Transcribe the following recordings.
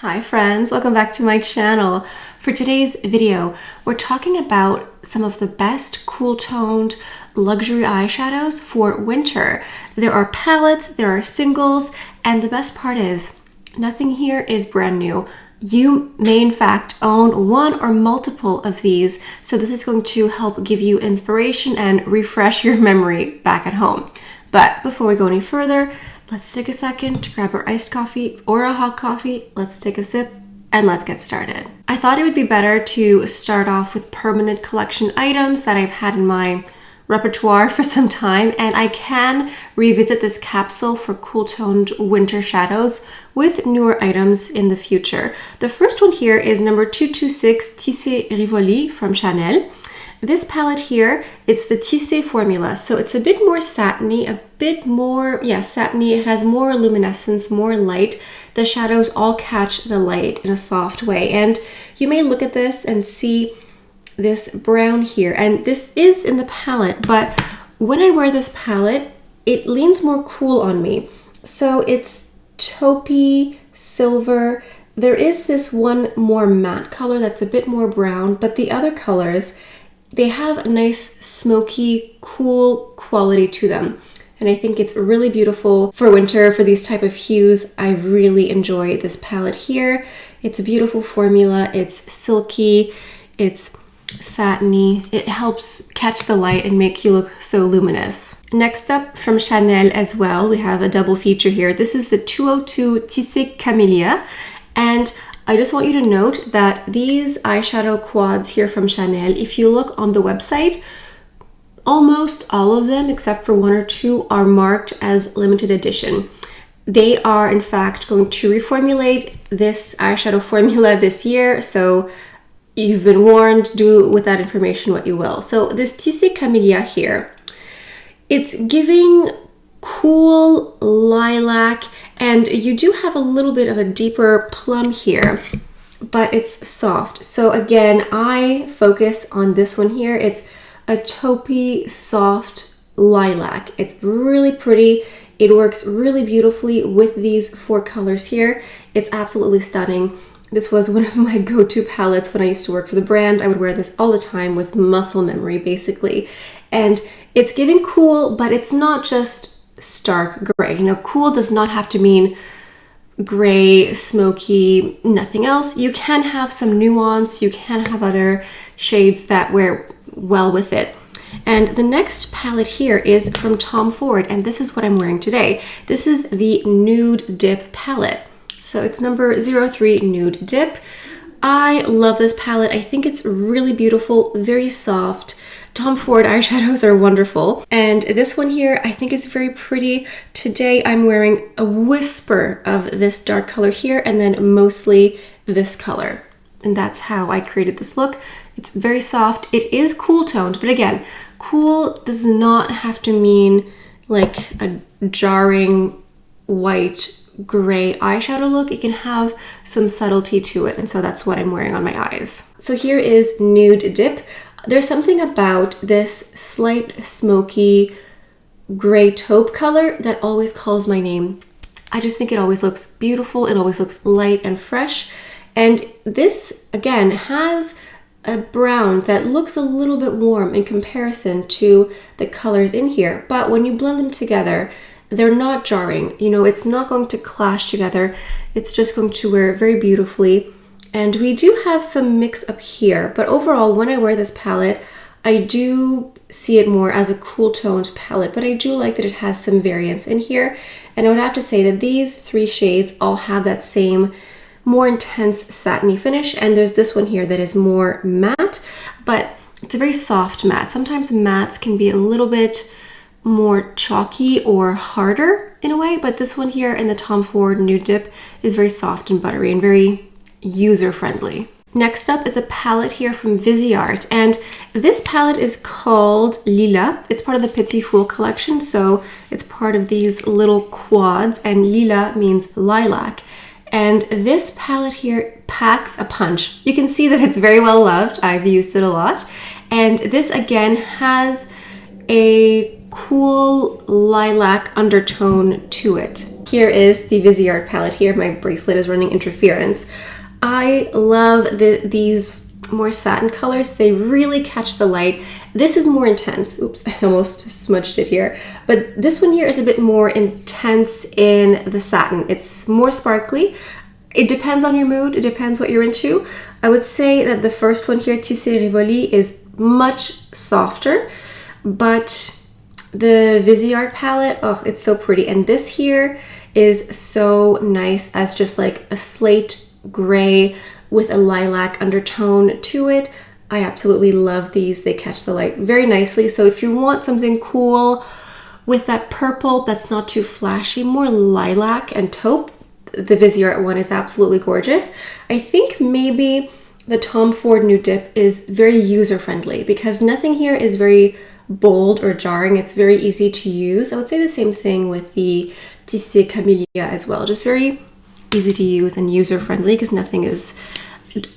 Hi friends, welcome back to my channel. For today's video, we're talking about some of the best cool toned luxury eyeshadows for winter. There are palettes, there are singles, and the best part is nothing here is brand new. You may in fact own one or multiple of these, so this is going to help give you inspiration and refresh your memory back at home. But before we go any further, let's take a second to grab our iced coffee or a hot coffee. Let's take a sip and let's get started. I thought it would be better to start off with permanent collection items that I've had in my repertoire for some time, and I can revisit this capsule for cool toned winter shadows with newer items in the future. The first one here is number 226 Tissé Rivoli from Chanel. This palette here, it's the Tissé formula, so it's a bit more satiny, satiny. It has more luminescence, more light. The shadows all catch the light in a soft way, and you may look at this and see this brown here, and this is in the palette, but when I wear this palette, it leans more cool on me. So it's taupey, silver. There is this one more matte color that's a bit more brown, but the other colors, they have a nice smoky, cool quality to them. And I think it's really beautiful for winter, for these type of hues. I really enjoy this palette here. It's a beautiful formula. It's silky, it's satiny. It helps catch the light and make you look so luminous. Next up, from Chanel as well, we have a double feature here. This is the 202 Tissé Camellia, and I just want you to note that these eyeshadow quads here from Chanel, if you look on the website, almost all of them, except for one or two, are marked as limited edition. They are, in fact, going to reformulate this eyeshadow formula this year, so you've been warned. Do with that information what you will. So this Tissé Camellia here, it's giving cool lilac, and you do have a little bit of a deeper plum here, but it's soft. So again, I focus on this one here. It's a taupey, soft lilac. It's really pretty. It works really beautifully with these four colors here. It's absolutely stunning. This was one of my go-to palettes when I used to work for the brand. I would wear this all the time with muscle memory, basically. And it's giving cool, but it's not just stark gray. You know, cool does not have to mean gray, smoky, nothing else. You can have some nuance. You can have other shades that wear well with it. And the next palette here is from Tom Ford, and this is what I'm wearing today. This is the Nude Dip palette. So it's number 03 Nude Dip. I love this palette. I think it's really beautiful, very soft. Tom Ford eyeshadows are wonderful. And this one here, I think is very pretty. Today I'm wearing a whisper of this dark color here, and then mostly this color. And that's how I created this look. It's very soft. It is cool toned, but again, cool does not have to mean like a jarring white gray eyeshadow look. It can have some subtlety to it, and so that's what I'm wearing on my eyes. So here is Nude Dip. There's something about this slight smoky gray taupe color that always calls my name. I just think it always looks beautiful. It always looks light and fresh. And this, again, has a brown that looks a little bit warm in comparison to the colors in here. But when you blend them together, they're not jarring. You know, it's not going to clash together. It's just going to wear very beautifully. And we do have some mix up here, but overall, when I wear this palette, I do see it more as a cool toned palette, but I do like that it has some variance in here. And I would have to say that these three shades all have that same more intense satiny finish. And there's this one here that is more matte, but it's a very soft matte. Sometimes mattes can be a little bit more chalky or harder in a way, but this one here in the Tom Ford Nude Dip is very soft and buttery and very user-friendly. Next up is a palette here from Vizart, and this palette is called Lila. It's part of the Petit Fool collection, so it's part of these little quads, and Lila means lilac. And this palette here packs a punch. You can see that it's very well loved. I've used it a lot. And this again has a cool lilac undertone to it. Here is the Vizart palette here. My bracelet is running interference. I love these more satin colors. They really catch the light. This is more intense. Oops, I almost smudged it here. But this one here is a bit more intense in the satin. It's more sparkly. It depends on your mood. It depends what you're into. I would say that the first one here, Tissé Rivoli, is much softer, but the Vizart palette, oh, it's so pretty. And this here is so nice as just like a slate gray with a lilac undertone to it. I absolutely love these. They catch the light very nicely. So if you want something cool with that purple that's not too flashy, more lilac and taupe, the Vizart one is absolutely gorgeous. I think maybe the Tom Ford New Dip is very user-friendly because nothing here is very bold or jarring. It's very easy to use. I would say the same thing with the Tissé Camellia as well. Just very easy to use and user-friendly because nothing is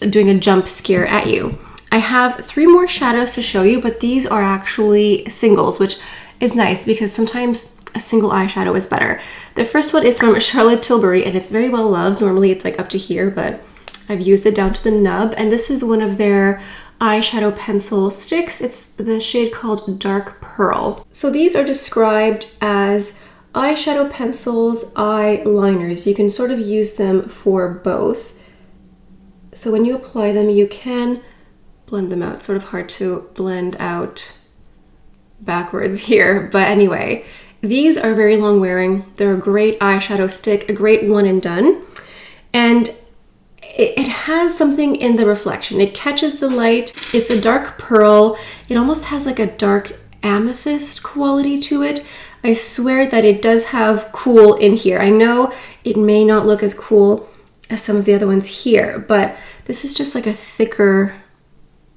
doing a jump scare at you. I have 3 more shadows to show you, but these are actually singles, which is nice because sometimes a single eyeshadow is better. The first one is from Charlotte Tilbury and it's very well loved. Normally it's like up to here, but I've used it down to the nub, and this is one of their eyeshadow pencil sticks. It's the shade called Dark Pearl. So these are described as eyeshadow pencils, eyeliners. You can sort of use them for both. So when you apply them, you can blend them out. It's sort of hard to blend out backwards here, but anyway, these are very long wearing. They're a great eyeshadow stick, a great one and done. And it has something in the reflection. It catches the light. It's a dark pearl. It almost has like a dark amethyst quality to it. I swear that it does have cool in here. I know it may not look as cool as some of the other ones here, but this is just like a thicker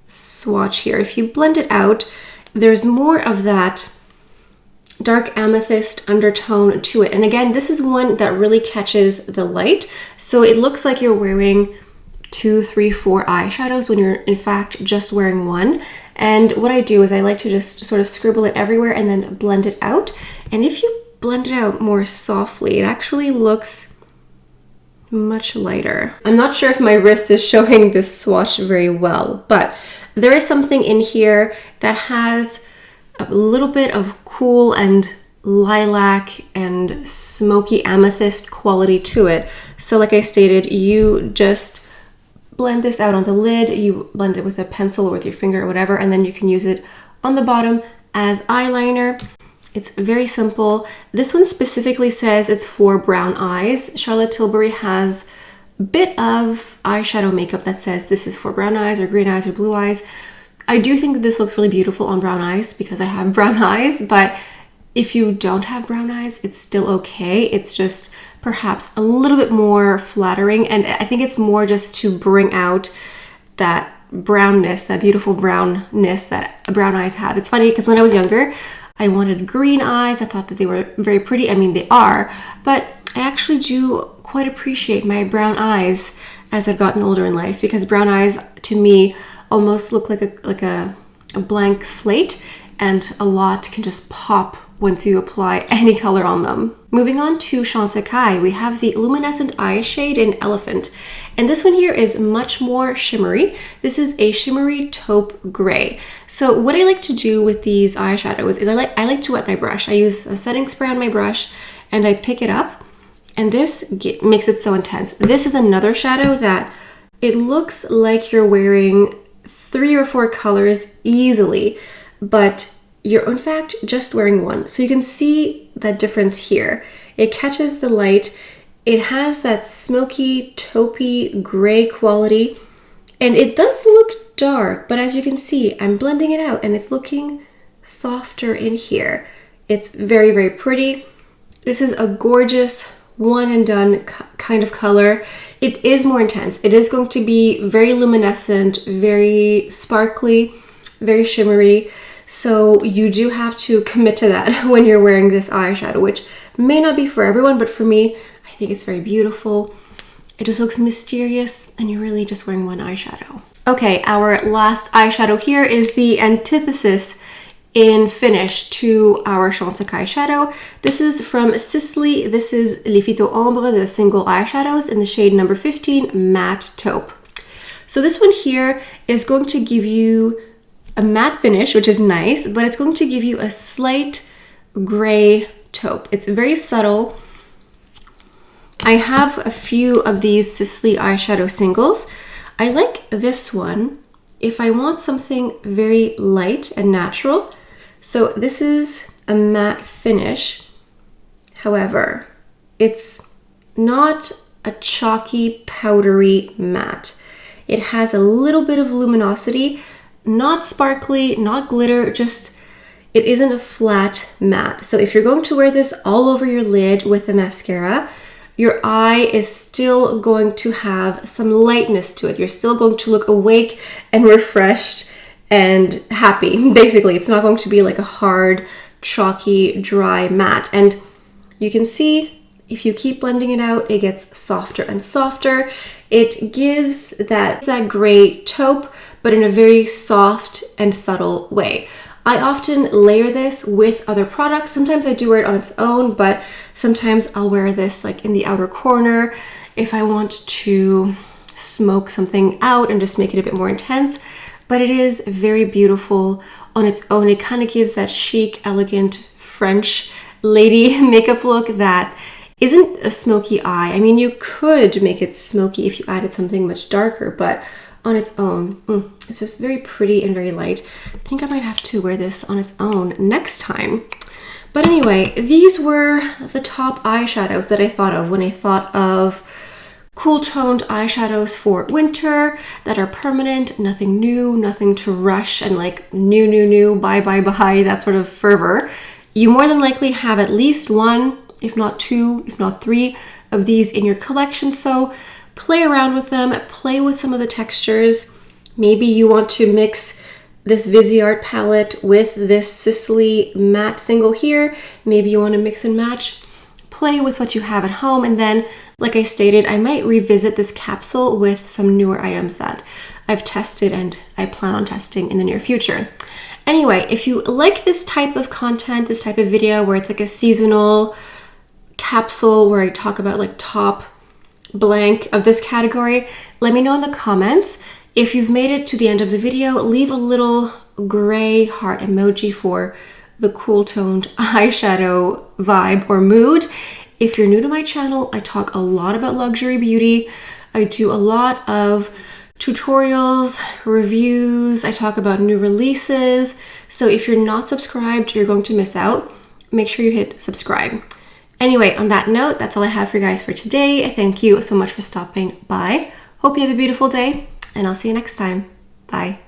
swatch here. If you blend it out, there's more of that dark amethyst undertone to it. And again, this is one that really catches the light. So it looks like you're wearing 2, 3, 4 eyeshadows when you're in fact just wearing one. And what I do is I like to just sort of scribble it everywhere and then blend it out. And if you blend it out more softly, it actually looks much lighter. I'm not sure if my wrist is showing this swatch very well, but there is something in here that has a little bit of cool and lilac and smoky amethyst quality to it. So like I stated, you just blend this out on the lid, you blend it with a pencil or with your finger or whatever, and then you can use it on the bottom as eyeliner. It's very simple. This one specifically says it's for brown eyes. Charlotte Tilbury has a bit of eyeshadow makeup that says this is for brown eyes or green eyes or blue eyes. I do think that this looks really beautiful on brown eyes because I have brown eyes, but if you don't have brown eyes, it's still okay. It's just perhaps a little bit more flattering, and I think it's more just to bring out that brownness, that beautiful brownness that brown eyes have. It's funny because when I was younger, I wanted green eyes. I thought that they were very pretty. I mean, they are, but I actually do quite appreciate my brown eyes as I've gotten older in life because brown eyes to me almost look like a blank slate, and a lot can just pop once you apply any color on them. Moving on to Chantecaille, we have the luminescent eye shade in Elephant, and this one here is much more shimmery. This is a shimmery taupe gray. So what I like to do with these eyeshadows is I like to wet my brush. I use a setting spray on my brush and I pick it up, and this makes it so intense. This is another shadow that it looks like you're wearing 3 or 4 colors easily, but you're in fact just wearing one. So you can see that difference here. It catches the light. It has that smoky, taupey gray quality, and it does look dark, but as you can see, I'm blending it out and it's looking softer in here. It's very, very pretty. This is a gorgeous one and done kind of color. It is more intense. It is going to be very luminescent, very sparkly, very shimmery. So you do have to commit to that when you're wearing this eyeshadow, which may not be for everyone, but for me, I think it's very beautiful. It just looks mysterious and you're really just wearing one eyeshadow. Okay, our last eyeshadow here is the antithesis in finish to our Chantecaille shadow. This is from Sisley. This is Les Phyto Ombre, the single eyeshadows in the shade number 15, Matte Taupe. So this one here is going to give you a matte finish, which is nice, but it's going to give you a slight gray taupe. It's very subtle. I have a few of these Sisley eyeshadow singles. I like this one if I want something very light and natural. So this is a matte finish. However, it's not a chalky, powdery matte. It has a little bit of luminosity, not sparkly, not glitter, just it isn't a flat matte. So if you're going to wear this all over your lid with a mascara, your eye is still going to have some lightness to it. You're still going to look awake and refreshed and happy. Basically, it's not going to be like a hard, chalky, dry matte. And you can see if you keep blending it out, it gets softer and softer. It gives that gray taupe, but in a very soft and subtle way. I often layer this with other products. Sometimes I do wear it on its own, but sometimes I'll wear this like in the outer corner if I want to smoke something out and just make it a bit more intense. But it is very beautiful on its own. It kind of gives that chic, elegant French lady makeup look that isn't a smoky eye. I mean, you could make it smoky if you added something much darker, but on its own, it's just very pretty and very light. I think I might have to wear this on its own next time. But anyway, these were the top eyeshadows that I thought of when I thought of cool toned eyeshadows for winter that are permanent, nothing new, nothing to rush and like new, bye, that sort of fervor. You more than likely have at least one, if not two, if not three of these in your collection. So play around with them, play with some of the textures. Maybe you want to mix this Vizart palette with this Sisley matte single here. Maybe you want to mix and match. Play with what you have at home, and then, like I stated, I might revisit this capsule with some newer items that I've tested and I plan on testing in the near future. Anyway, if you like this type of content, this type of video where it's like a seasonal capsule where I talk about like top blank of this category, let me know in the comments. If you've made it to the end of the video, leave a little gray heart emoji for the cool toned eyeshadow vibe or mood. If you're new to my channel, I talk a lot about luxury beauty. I do a lot of tutorials, reviews, I talk about new releases. So if you're not subscribed, you're going to miss out. Make sure you hit subscribe. Anyway, on that note, that's all I have for you guys for today. Thank you so much for stopping by. Hope you have a beautiful day, and I'll see you next time. Bye.